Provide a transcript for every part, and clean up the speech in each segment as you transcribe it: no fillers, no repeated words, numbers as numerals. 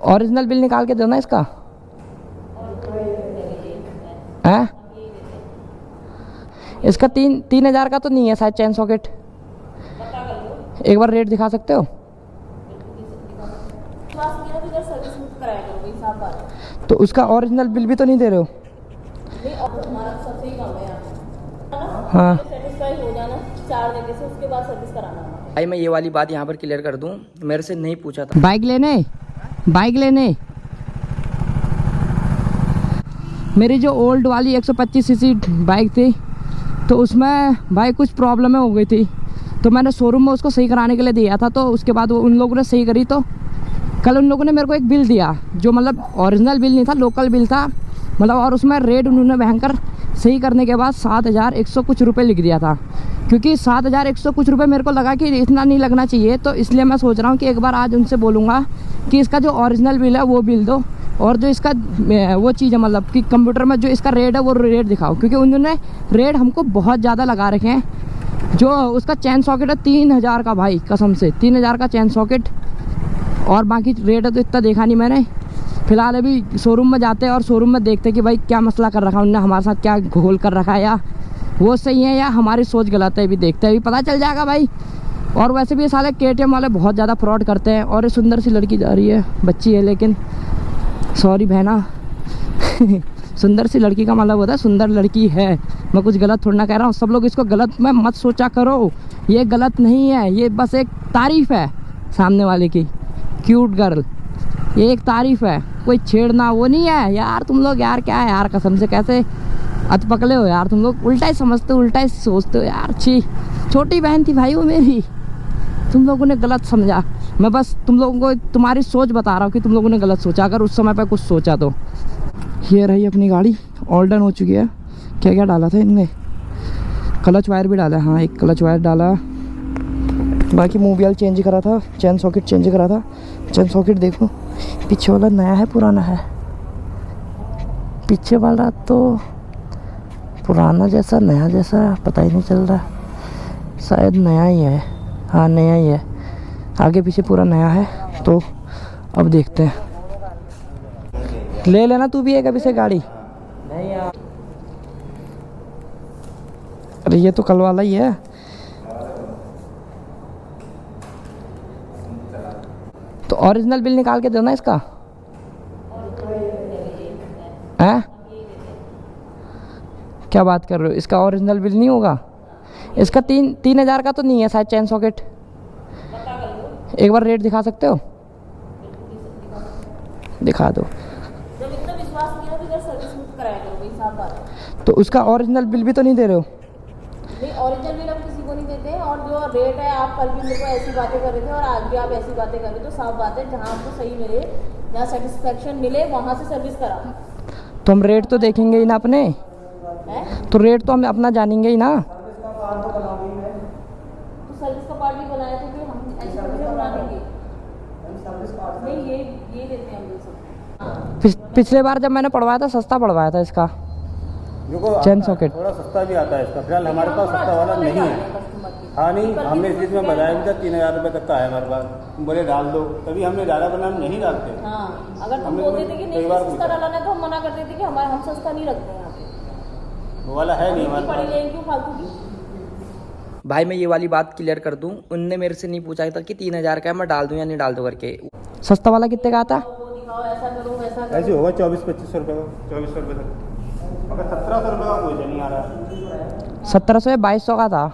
Original bill निकाल के दो ना इसका। है इसका 3,000 का तो नहीं है शायद चैन सॉकेट। एक बार रेट दिखा सकते हो? तो उसका ओरिजिनल बिल भी तो नहीं दे रहे हो। हाँ भाई मैं ये वाली बात यहाँ पर क्लियर कर दूँ, मेरे से नहीं पूछा था बाइक लेने। मेरी जो ओल्ड वाली 125 सीसी बाइक थी तो उसमें भाई कुछ प्रॉब्लम हो गई थी, तो मैंने शोरूम में उसको सही कराने के लिए दिया था। तो उसके बाद वो उन लोगों ने सही करी, तो कल उन लोगों ने मेरे को एक बिल दिया जो मतलब ओरिजिनल बिल नहीं था, लोकल बिल था मतलब। और उसमें रेट उन्होंने भयंकर सही करने के बाद 7,100 कुछ रुपये लिख दिया था, क्योंकि 7,100 कुछ रुपये मेरे को लगा कि इतना नहीं लगना चाहिए। तो इसलिए मैं सोच रहा हूँ कि एक बार आज उनसे बोलूँगा कि इसका जो ओरिजिनल बिल है वो बिल दो, और जो इसका वो चीज़ है मतलब कि कंप्यूटर में जो इसका रेट है वो रेट दिखाओ, क्योंकि उन्होंने रेट हमको बहुत ज़्यादा लगा रखे हैं। जो उसका चैन सॉकेट है 3,000 का भाई, कसम से 3,000 का चैन सॉकेट, और बाकी रेट है तो इतना देखा नहीं मैंने। फिलहाल अभी शोरूम में जाते हैं और शोरूम में देखते हैं कि भाई क्या मसला कर रखा है उन्होंने हमारे साथ, क्या घोल कर रखा है, या वो सही है या हमारी सोच गलत है। अभी देखते हैं, अभी पता चल जाएगा भाई। और वैसे भी ये साले KTM वाले बहुत ज़्यादा फ्रॉड करते हैं। और ये सुंदर सी लड़की जा रही है, बच्ची है लेकिन, सॉरी बहना सुंदर सी लड़की का मतलब होता है सुंदर लड़की है, मैं कुछ गलत थोड़ा ना कह रहा हूँ। सब लोग इसको गलत में मत सोचा करो, ये गलत नहीं है, ये बस एक तारीफ़ है सामने वाले की, क्यूट गर्ल, ये एक तारीफ़ है, कोई छेड़ना वो नहीं है यार। तुम लोग यार क्या है यार, कसम से कैसे अतपकले हो यार तुम लोग, उल्टा ही समझते हो, उल्टा ही सोचते हो यार। छी, छोटी बहन थी भाई वो मेरी, तुम लोगों ने गलत समझा। मैं बस तुम लोगों को तुम्हारी सोच बता रहा हूँ कि तुम लोगों ने गलत सोचा, अगर उस समय पर कुछ सोचा तो। ये रही अपनी गाड़ी, ऑल डन हो चुकी है। क्या क्या डाला था इनने, क्लच वायर भी डाला है, हाँ एक क्लच वायर डाला, बाकी मूवियल चेंज करा था, चैन सॉकेट चेंज करा था। चैन सॉकेट देखो, पीछे वाला नया है पुराना है, पीछे वाला तो पुराना जैसा नया जैसा पता ही नहीं चल रहा, शायद नया ही है, हाँ नया ही है, आगे पीछे पूरा नया है। तो अब देखते हैं, ले लेना तू भी एक अभी से गाड़ी। नहीं यार, अरे ये तो कल वाला ही है। तो ओरिजिनल बिल निकाल के दो ना इसका। हैं क्या बात कर रहे हो, इसका ओरिजिनल बिल नहीं होगा? इसका 3,000 का तो नहीं है शायद चैन सॉकेट। एक बार रेट दिखा सकते हो? दिखा दो। तो उसका ओरिजिनल बिल भी तो नहीं दे रहे हो? नहीं, ओरिजिनल बिल हम किसी को नहीं देते, और जो रेट है आप कल भी मेरे को ऐसी बातें कर रहे थे और आज भी आप ऐसी बातें कर रहे हो, तो साफ बात है जहाँ आपको सही मिले, जहाँ सेटिस्फेक्शन मिले वहाँ से सर्विस करा। तो हम रेट तो देखेंगे ही ना अपने है? तो रेट तो हम अपना जानेंगे ही ना। तो सर्विस का पार्ट भी बनाया तो फिर हम ऐसे बना देंगे। नहीं ये देते हैं हम लोग। पिछले बार जब मैंने पढ़वाया था सस्ता पढ़वाया था इसका चैन सॉकेट, थोड़ा सस्ता भी आता है इसका। फिलहाल हमारे पास सस्ता वाला नहीं है। हाँ नहीं, हमने इस चीज़ में बताया भी था 3,000 रुपये तक का है हमारे पास, तुम बोले डाल दो, तभी हमने डाला, वरना हम नहीं डालते। हाँ, अगर तुम बोलते थे कि नहीं सस्ता डालना है तो हम मना करते थे कि हमारे हम सस्ता नहीं रखते यहाँ पे, वो वाला है नहीं हमारे पड़ी लेंगे क्यों फालतू की। भाई मैं ये वाली बात क्लियर कर दूं, उनने मेरे से नहीं पूछा था कि 3,000 का है मैं डाल दूं या नहीं डाल दूं करके। सस्ता वाला कितने का आता? वो दिखाओ, ऐसा करो वैसा करो। ऐसे होगा 24-25 रुपये का, 2400 रुपये तक। अगर 1700 रुपये का कोई नहीं आ रहा। 1700 या 2200 का था,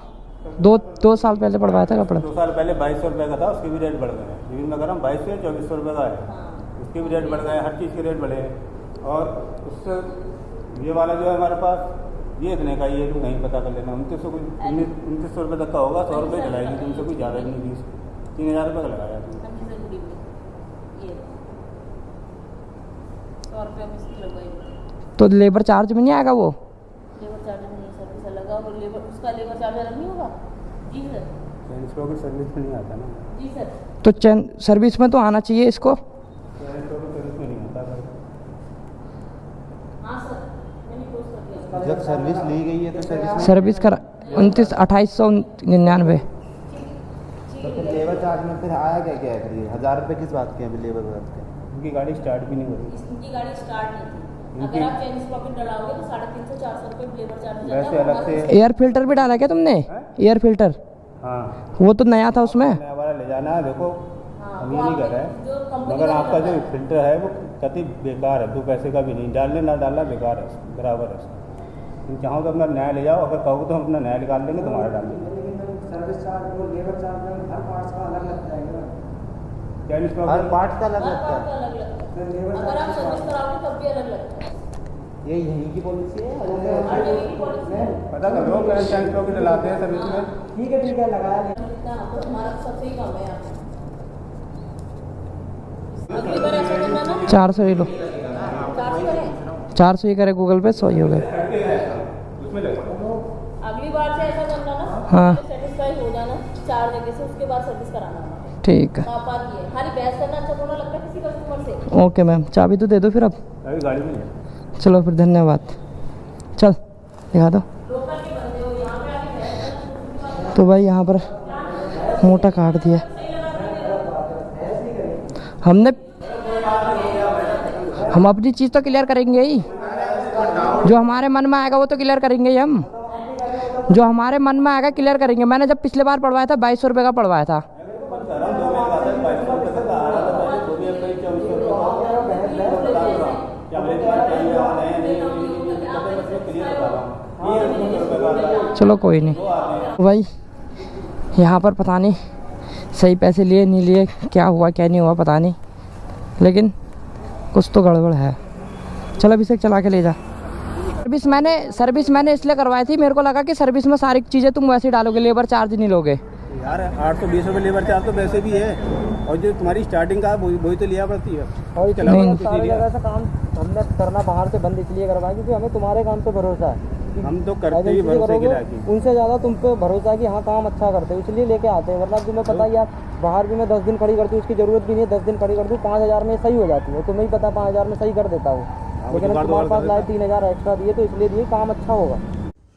दो साल पहले पढ़वाया था कपड़ा। 2 साल पहले 2200 रुपये का था, उसके भी रेट बढ़ गए हैं। लेकिन मैं कह रहा हूँ 2200 या 2400 रुपये का है, उसके भी रेट बढ़ गए, हर चीज़ के रेट बढ़े हैं। और उससे ये वाला जो है हमारे पास, ये इतने का, ये तुम नहीं पता कर लेना, 2900 रुपये तक का होगा। 100 रुपये चलाएगी तुमसे, कोई ज़्यादा नहीं, 3,000 रुपये का लगाया तुमने। 100 रुपये हम इसकी लगवाएंगे। तो लेबर चार्ज में नहीं आएगा वो? लेबर चार्ज नहीं, सर्विस अलग और लेबर, उसका लेबर चार्ज अलग नहीं होगा? जी सर। इसको भी सर्विस में नहीं आता ना। जी सर। तो चैन सर्विस में तो आना चाहिए इसको। सर्विस में नहीं आता। हाँ सर, मैंने पोस्ट कर दिया। जब सर्विस ली गई है तो सर्विस करा 28,299। तो फिर लेबर चार्ज में फिर आया क्या क्या है? फिर 1,000 रुपये किस बात के हैं? लेबर बात के उनकी गाड़ी स्टार्ट भी नहीं हो रही। इनकी गाड़ी स्टार्ट नहीं थी। इनकी- अगर आप चेन स्प्रॉकेट डलाओगे तो 350-400 रुपये लेबर चार्ज हो वैसे जाता है। अलग से एयर फिल्टर भी डाला क्या तुमने? हैं? एयर फिल्टर हाँ वो तो नया था उसमें। नया वाला ले जाना है। देखो हाँ, हम वो ये नहीं आपने कर रहे जो हैं, कंपनी मगर का आपका जो रहता है। फिल्टर है वो कति बेकार है, 2 पैसे का भी नहीं। डालने ना डालना बेकार है, बराबर है। तुम चाहो तो अपना नया ले जाओ, अगर कहो तो हम अपना नया निकाल देंगे, तुम्हारा डाल देंगे। सर्विस चार्ज और लेबर चार्ज में हर पार्ट्स का अलग लगता है। चाइनीज हर प्रॉब्लम पार्ट्स का अलग हर लगता बात का है। अलग लगता है। लेबर अगर आप चार्ज सर्विस कराओगे तब भी अलग लगता है। ये यहीं की पॉलिसी है। हर जगह की पॉलिसी है। पता कर लो, मैं चाइनीज प्रॉब्लम डलाते हैं सर्विस में। ठीक है लगाया नहीं। इतना तो हमारा सबसे ही कम है यहाँ पे। अगली बार ऐसा करना ना, 400 ही लो, 400 करें। 400 ही करे गूगल पे, 100 ही हो गए। उसमें लगे अगली बार से ऐसा करना ना, हाँ। सेटिस्फाई हो जाना 4 जगह से, उसके बाद सर्विस कराना हमारा। ठीक है, बात ये है, खाली बहस करना अच्छा थोड़ा लगता है किसी कस्टमर से। Okay ma'am. चाबी तो दे दो फिर अब। अभी गाड़ी में है। चलो फिर, धन्यवाद। चल दिखा दो। लोकल के बंदे हो, यहाँ पे आके बहस करना। तो भाई यहाँ पर मोटा काट दिया हमने। हम अपनी चीज़ तो क्लियर करेंगे ही, जो हमारे मन में आएगा वो तो क्लियर करेंगे ही हम। जो हमारे मन में आएगा क्लियर करेंगे। मैंने जब पिछले बार पढ़वाया था 2200 रुपये का पढ़वाया था। चलो कोई नहीं भाई, यहाँ पर पता नहीं सही पैसे लिए नहीं लिए, क्या हुआ क्या नहीं हुआ पता नहीं, लेकिन कुछ तो गड़बड़ है। चल अभी से चला के ले जा। सर्विस मैंने इसलिए करवाई थी, मेरे को लगा कि सर्विस में सारी चीज़ें तुम वैसे ही डालोगे, लेबर चार्ज नहीं लोगे। यार 820 रुपये लेबर चार्ज तो वैसे भी है, और जो तुम्हारी स्टार्टिंग का वही तो लिया पड़ती है। और चलाओ नहीं। तो सारी इसीलिए। जगह से काम हमने करना बाहर से बंद इसलिए करवाया क्योंकि हमें तुम्हारे काम पे भरोसा है। हम तो करते ही एजेंसी से भरोसे की करोगे, लायकी। उनसे ज़्यादा तुम पे भरोसा है कि हाँ काम अच्छा करते हो, इसलिए लेके आते हैं। वरना तुम्हें पता ही यार, बाहर भी मैं 10 दिन खड़ी करती हूँ, उसकी ज़रूरत भी नहीं है। 10 दिन खड़ी कर दूँ 5000 में सही हो जाती है, तुम्हें ही पता 5000 में सही कर देता हूँ। लेकिन अब तुम्हारे पास लाए 3000 एक्स्ट्रा दिए तो इसलिए दिए, काम अच्छा होगा।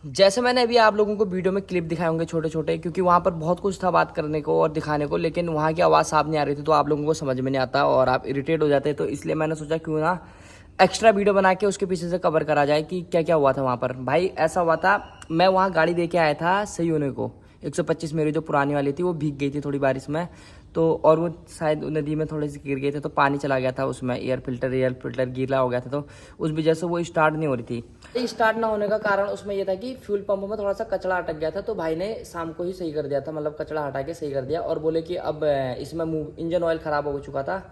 जैसे मैंने अभी आप लोगों को वीडियो में क्लिप दिखाए होंगे छोटे छोटे, क्योंकि वहाँ पर बहुत कुछ था बात करने को और दिखाने को, लेकिन वहाँ की आवाज़ साफ नहीं आ रही थी, तो आप लोगों को समझ में नहीं आता और आप इरिटेट हो जाते। तो इसलिए मैंने सोचा क्यों ना एक्स्ट्रा वीडियो बना के उसके पीछे से कवर करा जाए कि क्या क्या हुआ था वहाँ पर। भाई ऐसा हुआ था, मैं वहाँ गाड़ी दे के आया था सही होने को, 125 मेरी जो पुरानी वाली थी वो भीग गई थी थोड़ी बारिश में, तो और वो शायद नदी में थोड़े से गिर गए थे, तो पानी चला गया था उसमें, एयर फिल्टर गीला हो गया था, तो उस वजह से वो स्टार्ट नहीं हो रही थी। स्टार्ट ना होने का कारण उसमें ये था कि फ्यूल पंप में थोड़ा सा कचरा अटक गया था, तो भाई ने शाम को ही सही कर दिया था, मतलब कचरा हटा के सही कर दिया, और बोले कि अब इसमें इंजन ऑयल ख़राब हो चुका था।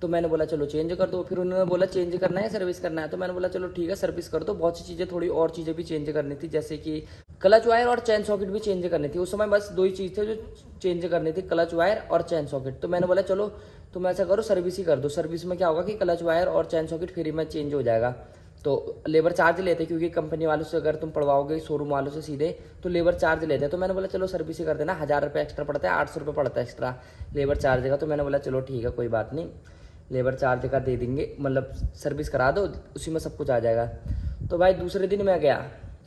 तो मैंने बोला चलो चेंज कर दो। फिर उन्होंने बोला चेंज करना है सर्विस करना है, तो मैंने बोला चलो ठीक है सर्विस कर दो। बहुत सी चीज़ें, थोड़ी और चीज़ें भी चेंज करनी थी, जैसे कि क्लच वायर और चैन सॉकेट भी चेंज करनी थी। उस समय बस 2 ही चीज़ थे जो चेंज करनी थी, क्लच वायर और चैन सॉकेट। तो मैंने बोला चलो तुम ऐसा करो सर्विस ही कर दो। सर्विस में क्या होगा कि क्लच वायर और चैन सॉकेट फ्री में चेंज हो जाएगा। तो लेबर चार्ज लेते, क्योंकि कंपनी वालों से अगर तुम पढ़वाओगे शोरूम वालों से सीधे तो लेबर चार्ज लेते हैं। तो मैंने बोला चलो सर्विस ही कर देना, 1000 रुपये एक्स्ट्रा पड़ता है, 800 रुपये पड़ता है एक्स्ट्रा लेबर चार्ज का। तो मैंने बोला चलो ठीक है कोई बात नहीं, लेबर चार्ज का दे देंगे, मतलब सर्विस करा दो, उसी में सब कुछ आ जाएगा। तो भाई दूसरे दिन मैं गया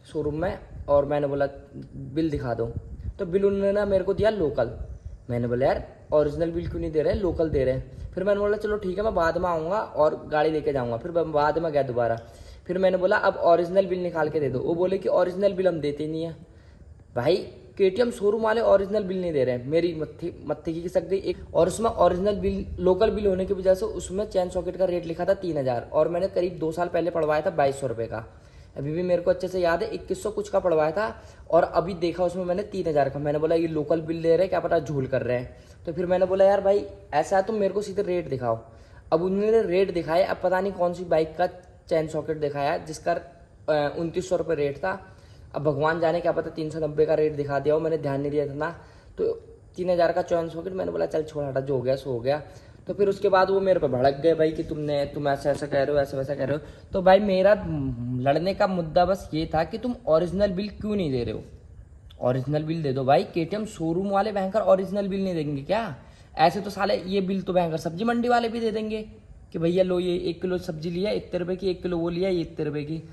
शोरूम में और मैंने बोला बिल दिखा दो, तो बिल उन्होंने ना मेरे को दिया लोकल। मैंने बोला यार ओरिजिनल बिल क्यों नहीं दे रहे, लोकल दे रहे हैं। फिर मैंने बोला चलो ठीक है मैं बाद में आऊँगा और गाड़ी लेके जाऊँगा। फिर बाद में गया दोबारा, फिर मैंने बोला अब ओरिजिनल बिल निकाल के दे दो। वो बोले कि ओरिजिनल बिल हम देते नहीं है। भाई केटीएम शोरूम वाले ओरिजिनल बिल नहीं दे रहे हैं, मेरी मत्थे की सकती एक। और उसमें ओरिजिनल बिल, लोकल बिल होने की वजह से उसमें चैन सॉकेट का रेट लिखा था 3000, और मैंने करीब 2 साल पहले पढ़वाया था 2200 रुपये का। अभी भी मेरे को अच्छे से याद है 2100 कुछ का पढ़वाया था, और अभी देखा उसमें मैंने 3000 का। मैंने बोला ये लोकल बिल ले रहे हैं, क्या पता झूल कर रहे हैं। तो फिर मैंने बोला यार भाई ऐसा है तुम मेरे को सीधे रेट दिखाओ। अब उन्होंने रेट दिखाए, अब पता नहीं कौन सी बाइक का चैन सॉकेट दिखाया जिसका 2900 रुपये रेट था। अब भगवान जाने क्या पता 390 का रेट दिखा दिया हो, मैंने ध्यान नहीं दिया था ना। तो 3000 का चैन सॉकेट, मैंने बोला चल छोड़ हटा, जो हो गया सो हो गया। तो फिर उसके बाद वो मेरे पे भड़क गए भाई कि तुम ऐसा ऐसा कह रहे हो, ऐसा वैसा कह रहे हो। तो भाई मेरा लड़ने का मुद्दा बस ये था कि तुम ओरिजिनल बिल क्यों नहीं दे रहे हो। ओरिजिनल बिल दे दो भाई, केटीएम शोरूम वाले भयंकर ओरिजिनल बिल नहीं देंगे क्या? ऐसे तो साले ये बिल तो भयंकर सब्जी मंडी वाले भी दे देंगे कि भैया लो ये 1 किलो सब्जी लिया इतने रुपए की, 1 किलो वो लिया ये इतने रुपए की।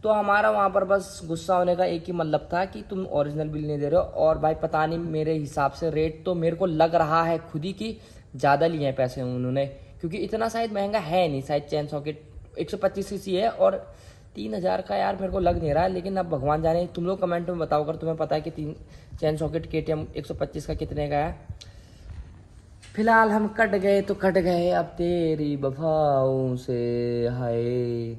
तो हमारा वहाँ पर बस गुस्सा होने का एक ही मतलब था कि तुम ओरिजिनल बिल नहीं दे रहे हो। और भाई पता नहीं मेरे हिसाब से रेट तो मेरे को लग रहा है खुद ही कि ज़्यादा लिए हैं पैसे उन्होंने, क्योंकि इतना शायद महंगा है नहीं शायद चैन सॉकेट। 125 सीसी है और 3000 का यार मेरे को लग नहीं रहा है, लेकिन अब भगवान जाने। तुम लोग कमेंट में बताओ अगर तुम्हें पता है कि 3 चैन सॉकेट KTM 125 का कितने का है। फिलहाल हम कट गए तो कट गए अब तेरी वफाओं से, हाय।